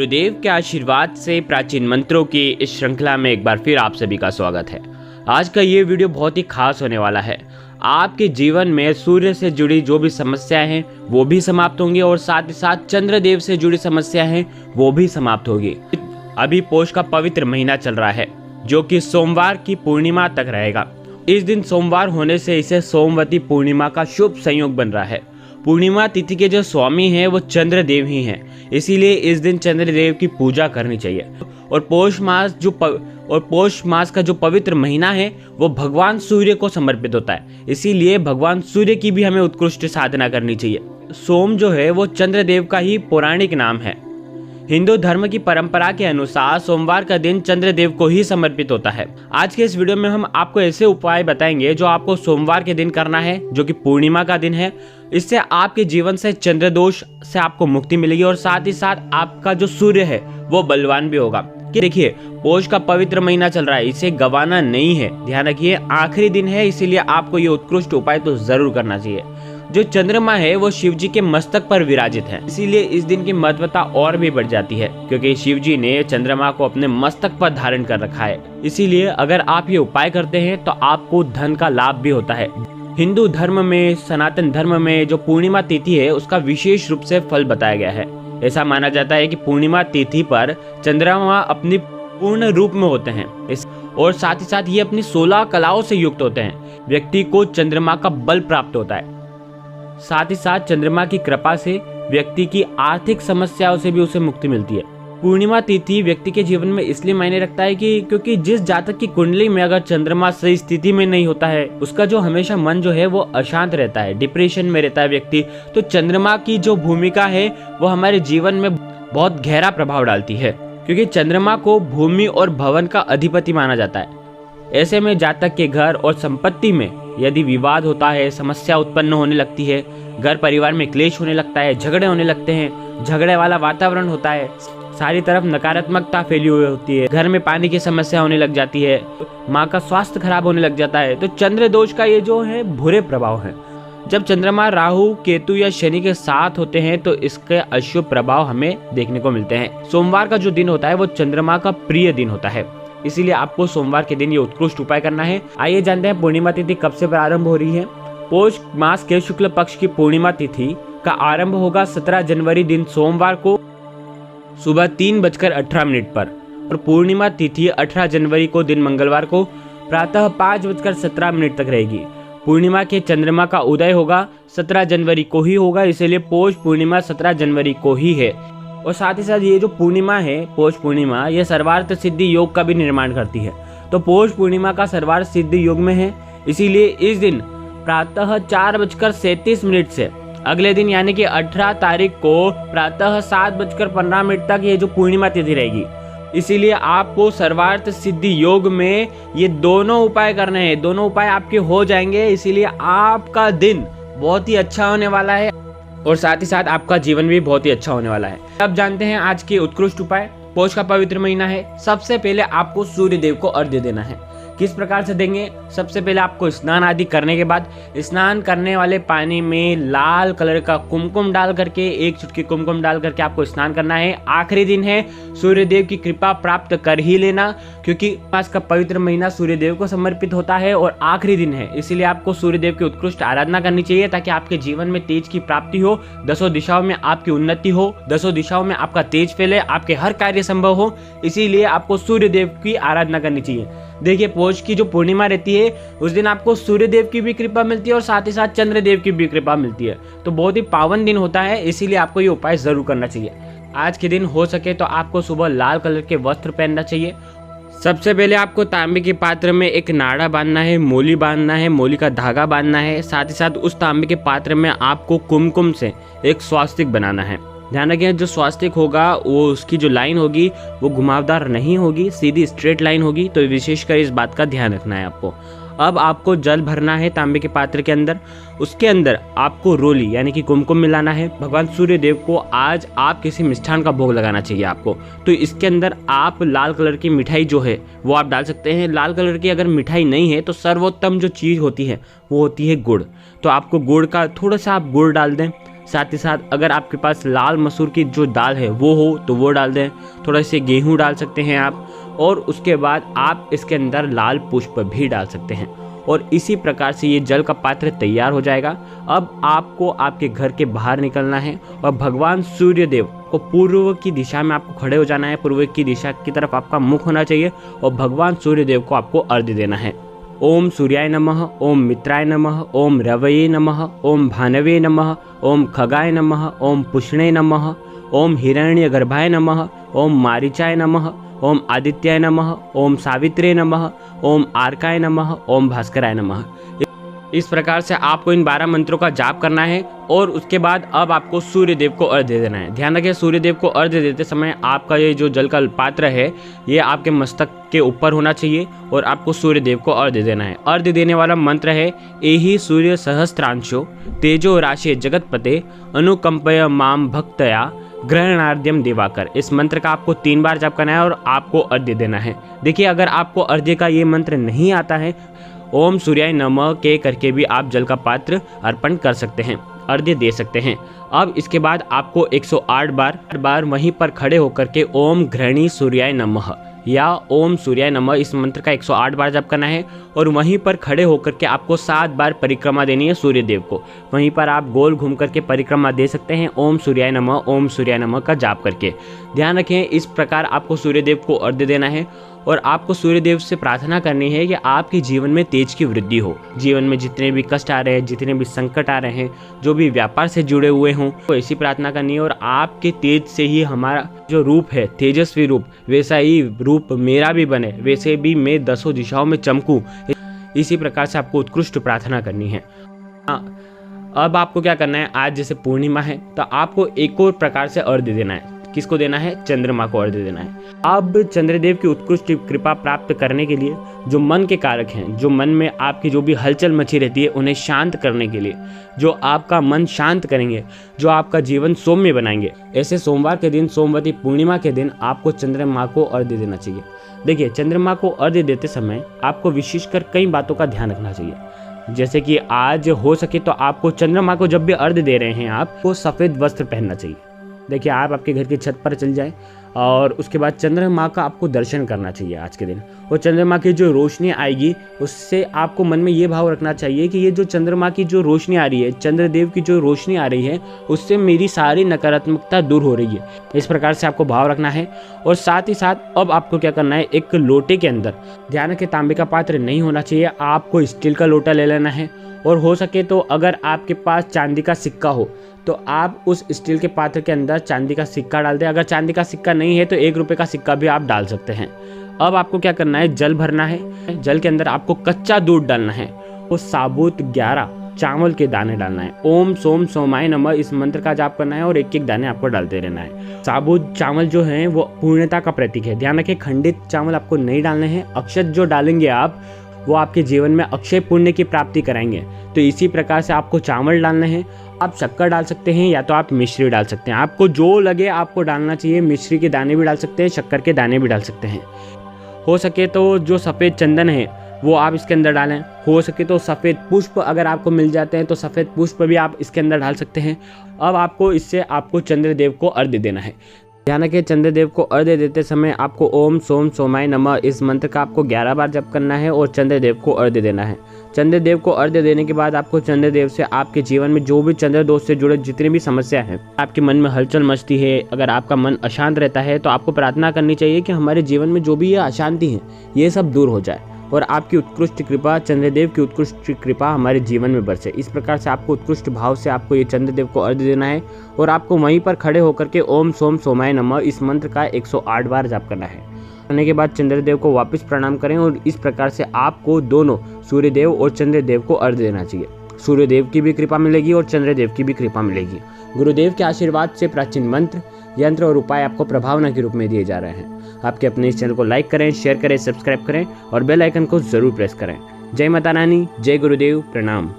गुरुदेव के आशीर्वाद से प्राचीन मंत्रों की इस श्रृंखला में एक बार फिर आप सभी का स्वागत है। आज का ये वीडियो बहुत ही खास होने वाला है। आपके जीवन में सूर्य से जुड़ी जो भी समस्याएं हैं वो भी समाप्त होंगी और साथ ही साथ चंद्रदेव से जुड़ी समस्या हैं वो भी समाप्त होगी। अभी पौष का पवित्र महीना चल रहा है जो कि सोमवार की पूर्णिमा तक रहेगा। इस दिन सोमवार होने से इसे सोमवती पूर्णिमा का शुभ संयोग बन रहा है। पूर्णिमा तिथि के जो स्वामी हैं वो चंद्रदेव ही हैं, इसीलिए इस दिन चंद्रदेव की पूजा करनी चाहिए। और पौष मास का जो पवित्र महीना है वो भगवान सूर्य को समर्पित होता है, इसीलिए भगवान सूर्य की भी हमें उत्कृष्ट साधना करनी चाहिए। सोम जो है वो चंद्रदेव का ही पौराणिक नाम है। हिंदू धर्म की परंपरा के अनुसार सोमवार का दिन चंद्रदेव को ही समर्पित होता है। आज के इस वीडियो में हम आपको ऐसे उपाय बताएंगे जो आपको सोमवार के दिन करना है, जो कि पूर्णिमा का दिन है। इससे आपके जीवन से चंद्र दोष से आपको मुक्ति मिलेगी और साथ ही साथ आपका जो सूर्य है वो बलवान भी होगा। कि देखिए, पौष का पवित्र महीना चल रहा है, इसे गवाना नहीं है। ध्यान रखिए, आखिरी दिन है, इसीलिए आपको ये उत्कृष्ट उपाय तो जरूर करना चाहिए। जो चंद्रमा है वो शिव जी के मस्तक पर विराजित है, इसीलिए इस दिन की महत्वता और भी बढ़ जाती है, क्योंकि शिव जी ने चंद्रमा को अपने मस्तक पर धारण कर रखा है। इसीलिए अगर आप ये उपाय करते हैं तो आपको धन का लाभ भी होता है। हिंदू धर्म में, सनातन धर्म में जो पूर्णिमा तिथि है उसका विशेष रूप से फल बताया गया है। ऐसा माना जाता है कि पूर्णिमा तिथि पर चंद्रमा अपनी पूर्ण रूप में होते हैं और साथ ही साथ ये अपनी 16 कलाओं से युक्त होते हैं। व्यक्ति को चंद्रमा का बल प्राप्त होता है। साथ ही साथ चंद्रमा की कृपा से व्यक्ति की आर्थिक समस्याओं से भी उसे मुक्ति मिलती है। पूर्णिमा तिथि व्यक्ति के जीवन में इसलिए मायने रखता है कि क्योंकि जिस जातक की कुंडली में अगर चंद्रमा सही स्थिति में नहीं होता है, उसका जो हमेशा मन जो है वो अशांत रहता है, डिप्रेशन में रहता है व्यक्ति। तो चंद्रमा की जो भूमिका है वो हमारे जीवन में बहुत गहरा प्रभाव डालती है, क्योंकि चंद्रमा को भूमि और भवन का अधिपति माना जाता है। ऐसे में जातक के घर और संपत्ति में यदि विवाद होता है, समस्या उत्पन्न होने लगती है, घर परिवार में क्लेश होने लगता है, झगड़े होने लगते हैं, झगड़े वाला वातावरण होता है, सारी तरफ नकारात्मकता फैली हुई होती है, घर में पानी की समस्या होने लग जाती है, माँ का स्वास्थ्य खराब होने लग जाता है, तो चंद्र दोष का ये जो है बुरे प्रभाव है। जब चंद्रमा राहु, केतु या शनि के साथ होते हैं तो इसके अशुभ प्रभाव हमें देखने को मिलते हैं। सोमवार का जो दिन होता है वो चंद्रमा का प्रिय दिन होता है, इसीलिए आपको सोमवार के दिन ये उत्कृष्ट उपाय करना है। आइए जानते हैं पूर्णिमा तिथि कब से प्रारंभ हो रही है। पौष मास के शुक्ल पक्ष की पूर्णिमा तिथि का आरंभ होगा 17 जनवरी दिन सोमवार को सुबह 3:18 पर और पूर्णिमा तिथि 18 जनवरी को दिन मंगलवार को प्रातः 5:17 तक रहेगी। पूर्णिमा के चंद्रमा का उदय होगा 17 जनवरी को ही होगा, इसीलिए पौष पूर्णिमा 17 जनवरी को ही है। और साथ ही साथ ये जो पूर्णिमा है, पौष पूर्णिमा, ये सर्वार्थ सिद्धि योग का भी निर्माण करती है। तो पौष पूर्णिमा का सर्वार्थ सिद्धि योग में है, इसीलिए इस दिन प्रातः 4:37 से अगले दिन यानी कि 18 तारीख को प्रातः 7:15 तक ये जो पूर्णिमा तिथि रहेगी। इसीलिए आपको सर्वार्थ सिद्धि योग में ये दोनों उपाय करने हैं। दोनों उपाय आपके हो जाएंगे, इसीलिए आपका दिन बहुत ही अच्छा होने वाला है और साथ ही साथ आपका जीवन भी बहुत ही अच्छा होने वाला है। अब जानते हैं आज के उत्कृष्ट उपाय। पौष का पवित्र महीना है। सबसे पहले आपको सूर्य देव को अर्घ्य देना है। किस प्रकार से देंगे? सबसे पहले आपको स्नान आदि करने के बाद स्नान करने वाले पानी में लाल कलर का कुमकुम डाल करके, एक चुटकी कुमकुम डाल करके आपको स्नान करना है। आखिरी दिन है, सूर्य देव की कृपा प्राप्त कर ही लेना, क्योंकि मास का पवित्र महीना सूर्य देव को समर्पित होता है और आखिरी दिन है, इसीलिए आपको सूर्य देव की उत्कृष्ट आराधना करनी चाहिए ताकि आपके जीवन में तेज की प्राप्ति हो, दसों दिशाओं में आपकी उन्नति हो, दसों दिशाओं में आपका तेज फैले, आपके हर कार्य संभव हो। इसीलिए आपको सूर्य देव की आराधना करनी चाहिए। देखिए, पौष की जो पूर्णिमा रहती है उस दिन आपको सूर्य देव की भी कृपा मिलती है और साथ ही साथ चंद्र देव की भी कृपा मिलती है, तो बहुत ही पावन दिन होता है, इसीलिए आपको ये उपाय जरूर करना चाहिए। आज के दिन हो सके तो आपको सुबह लाल कलर के वस्त्र पहनना चाहिए। सबसे पहले आपको तांबे के पात्र में एक नाड़ा बांधना है, मोली बांधना है, मोली का धागा बांधना है। साथ ही साथ उस तांबे के पात्र में आपको कुमकुम से एक स्वास्तिक बनाना है। ध्यान रखें, जो स्वास्तिक होगा वो उसकी जो लाइन होगी वो घुमावदार नहीं होगी, सीधी स्ट्रेट लाइन होगी, तो विशेषकर इस बात का ध्यान रखना है आपको। अब आपको जल भरना है तांबे के पात्र के अंदर, उसके अंदर आपको रोली यानी कि कुमकुम मिलाना है। भगवान सूर्य देव को आज आप किसी मिष्ठान का भोग लगाना चाहिए आपको, तो इसके अंदर आप लाल कलर की मिठाई जो है वो आप डाल सकते हैं। लाल कलर की अगर मिठाई नहीं है तो सर्वोत्तम जो चीज़ होती है वो होती है गुड़, तो आपको गुड़ का थोड़ा सा आप गुड़ डाल दें। साथ ही साथ अगर आपके पास लाल मसूर की जो दाल है वो हो तो वो डाल दें, थोड़ा से गेहूँ डाल सकते हैं आप, और उसके बाद आप इसके अंदर लाल पुष्प भी डाल सकते हैं। और इसी प्रकार से ये जल का पात्र तैयार हो जाएगा। अब आपको आपके घर के बाहर निकलना है और भगवान सूर्य देव को पूर्व की दिशा में आपको खड़े हो जाना है। पूर्व की दिशा की तरफ आपका मुख होना चाहिए और भगवान सूर्य देव को आपको अर्घ्य देना है। ओम सूर्याय नमः, ओम मित्राय नमः, ओम रवये नमः, ओम भानवे नमः, ओम खगाय नमः, ओम पुष्णे नमः, ओम हिरण्यगर्भाय नमः, ओम मारीचाय नमः, ओम आदित्याय नमः, ओम सावित्रे नमः, ओम आर्काय नमः, ओम भास्कराय नमः। इस प्रकार से आपको इन 12 मंत्रों का जाप करना है और उसके बाद अब आपको सूर्य देव को अर्घ्य देना है। ध्यान रखें, सूर्य देव को अर्घ्य देते समय आपका ये जो जल का पात्र है ये आपके मस्तक के ऊपर होना चाहिए और आपको सूर्य देव को अर्घ्य देना है। अर्घ्य देने वाला मंत्र है एहि सूर्य सहस्त्रांशो तेजो राशि जगतपते अनुकंपय माम भक्तया ग्रहणार्ध्यम दिवाकर। इस मंत्र का आपको 3 बार जाप करना है और आपको अर्घ्य देना है। देखिए, अगर आपको अर्घ्य का ये मंत्र नहीं आता है, ओम सूर्याय नमः के करके भी आप जल का पात्र अर्पण कर सकते हैं, अर्घ्य दे सकते हैं। अब इसके बाद आपको 108 बार वहीं पर खड़े होकर के ओम घृणी सूर्याय नमः या ओम सूर्याय नमः इस मंत्र का 108 बार जाप करना है और वहीं पर खड़े होकर के आपको 7 बार परिक्रमा देनी है सूर्य देव को। वहीं पर आप गोल घूम करके परिक्रमा दे सकते हैं ओम सूर्याय नमः का जाप करके। ध्यान रखें, इस प्रकार आपको सूर्य देव को अर्घ्य देना है और आपको सूर्य देव से प्रार्थना करनी है कि आपके जीवन में तेज की वृद्धि हो। जीवन में जितने भी कष्ट आ रहे हैं, जितने भी संकट आ रहे हैं, जो भी व्यापार से जुड़े हुए हों, तो ऐसी प्रार्थना करनी है और आपके तेज से ही हमारा जो रूप है, तेजस्वी रूप, वैसा ही रूप मेरा भी बने, वैसे भी मैं 10 दिशाओं में चमकूं। इसी प्रकार से आपको उत्कृष्ट प्रार्थना करनी है। अब आपको क्या करना है, आज जैसे पूर्णिमा है तो आपको एक और प्रकार से अर्घ्य देना है। किसको देना है? चंद्रमा को अर्घ्य देना है। अब चंद्रदेव की उत्कृष्ट कृपा प्राप्त करने के लिए जो मन के कारक हैं, जो मन में आपकी जो भी हलचल मची रहती है उन्हें शांत करने के लिए, जो आपका मन शांत करेंगे, जो आपका जीवन सौम्य बनाएंगे, ऐसे सोमवार के दिन, सोमवती पूर्णिमा के दिन आपको चंद्रमा को अर्घ्य देना चाहिए। देखिए, चंद्रमा को अर्घ्य देते समय आपको विशेषकर कई बातों का ध्यान रखना चाहिए। जैसे कि आज हो सके तो आपको चंद्रमा को जब भी अर्घ्य दे रहे हैं आपको सफ़ेद वस्त्र पहनना चाहिए। देखिए, आप आपके घर की छत पर चल जाएं और उसके बाद चंद्रमा का आपको दर्शन करना चाहिए आज के दिन। और चंद्रमा की जो रोशनी आएगी उससे आपको मन में ये भाव रखना चाहिए कि ये जो चंद्रमा की जो रोशनी आ रही है, चंद्रदेव की जो रोशनी आ रही है, उससे मेरी सारी नकारात्मकता दूर हो रही है। इस प्रकार से आपको भाव रखना है। और साथ ही साथ अब आपको क्या करना है, एक लोटे के अंदर, ध्यान रखें तांबे का पात्र नहीं होना चाहिए, आपको स्टील का लोटा ले लेना है। और हो सके तो अगर आपके पास चांदी का सिक्का हो तो आप उस स्टील के पात्र के अंदर चांदी का सिक्का डाल दें। अगर चांदी का सिक्का नहीं है तो 1 रुपये का सिक्का भी आप डाल सकते हैं। अब आपको क्या करना है, जल भरना है। जल के अंदर आपको कच्चा दूध डालना है और साबुत 11 चावल के दाने डालना है। ओम सोम सोमाय नमः इस मंत्र का जाप करना है और 1-1 दाने आपको डालते रहना है। साबुत चावल जो हैं वो पूर्णता का प्रतीक है। ध्यान रखें, खंडित चावल आपको नहीं डालने हैं। अक्षत जो डालेंगे आप वो आपके जीवन में अक्षय पुण्य की प्राप्ति कराएंगे। तो इसी प्रकार से आपको चावल डालने हैं। आप शक्कर डाल सकते हैं या तो आप मिश्री डाल सकते हैं, आपको जो लगे आपको डालना चाहिए। मिश्री के दाने भी डाल सकते हैं, शक्कर के दाने भी डाल सकते हैं। हो सके तो जो सफ़ेद चंदन है वो आप इसके अंदर डालें। हो सके तो सफ़ेद पुष्प अगर आपको मिल जाते हैं तो सफ़ेद पुष्प भी आप इसके अंदर डाल सकते हैं। अब आपको इससे आपको चंद्रदेव को अर्घ्य देना है। ध्यान रखें, चंद्रदेव को अर्घ्य देते समय आपको ओम सोम सोमाय नमः इस मंत्र का आपको 11 बार जप करना है और चंद्रदेव को अर्घ्य देना है। चंद्रदेव को अर्घ्य देने के बाद आपको चंद्रदेव से आपके जीवन में जो भी चंद्र दोष से जुड़े जितनी भी समस्या है, आपके मन में हलचल मचती है, अगर आपका मन अशांत रहता है तो आपको प्रार्थना करनी चाहिए कि हमारे जीवन में जो भी ये अशांति है ये सब दूर हो जाए और आपकी उत्कृष्ट कृपा, चंद्रदेव की उत्कृष्ट कृपा हमारे जीवन में बरसे। इस प्रकार से आपको उत्कृष्ट भाव से आपको ये चंद्रदेव को अर्घ्य देना है और आपको वहीं पर खड़े होकर के ओम सोम सोमाय नमः इस मंत्र का 108 बार जाप करना है। करने के बाद चंद्रदेव को वापस प्रणाम करें और इस प्रकार से आपको दोनों सूर्यदेव और चंद्रदेव को अर्घ्य देना चाहिए। सूर्यदेव की भी कृपा मिलेगी और चंद्रदेव की भी कृपा मिलेगी। गुरुदेव के आशीर्वाद से प्राचीन मंत्र, यंत्र और उपाय आपको प्रभावना के रूप में दिए जा रहे हैं। आपके अपने इस चैनल को लाइक करें, शेयर करें, सब्सक्राइब करें और बेल आइकन को जरूर प्रेस करें। जय माता रानी, जय गुरुदेव, प्रणाम।